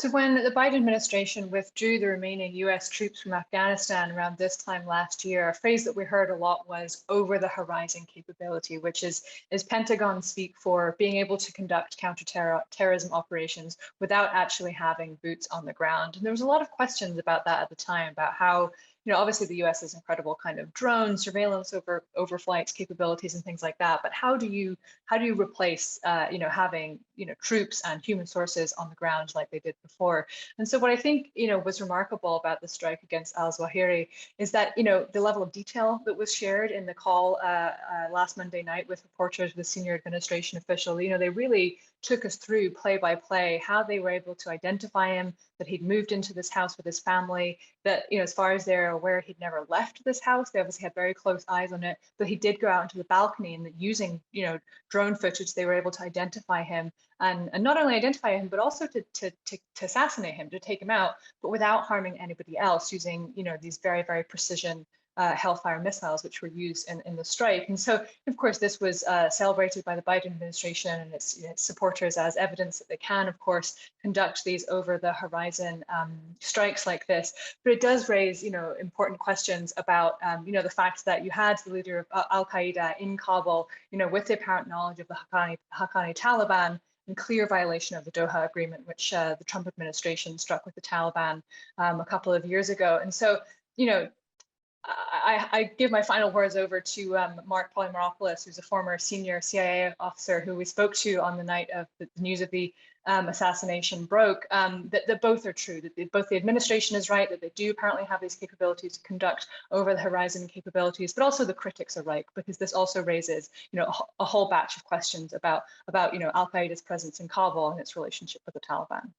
So when the Biden administration withdrew the remaining US troops from Afghanistan around this time last year, a phrase that we heard a lot was over the horizon capability, which is Pentagon speak for being able to conduct counterterrorism operations without actually having boots on the ground. And there was a lot of questions about that at the time, about how obviously the US has incredible kind of drone surveillance over flights capabilities and things like that. But how do you replace having troops and human sources on the ground like they did before? And so what I think was remarkable about the strike against al-Zawahiri is that the level of detail that was shared in the call last Monday night with reporters, with senior administration official. They really took us through play by play how they were able to identify him, that he'd moved into this house with his family, that as far as they're aware, he'd never left this house. They obviously had very close eyes on it, but he did go out into the balcony, and that using drone footage, they were able to identify him, and not only identify him, but also to assassinate him, to take him out, but without harming anybody else, using these very, very precision Hellfire missiles, which were used in the strike. And so, of course, this was celebrated by the Biden administration and its supporters as evidence that they can, of course, conduct these over-the-horizon strikes like this. But it does raise, important questions about, the fact that you had the leader of al-Qaeda in Kabul, with the apparent knowledge of the Haqqani Taliban, in clear violation of the Doha Agreement, which the Trump administration struck with the Taliban a couple of years ago. And so, I give my final words over to Mark Polymeropoulos, who's a former senior CIA officer who we spoke to on the night of the news of the assassination broke, that both are true, that both the administration is right, that they do apparently have these capabilities to conduct over the horizon capabilities, but also the critics are right, because this also raises, a whole batch of questions about al-Qaeda's presence in Kabul and its relationship with the Taliban.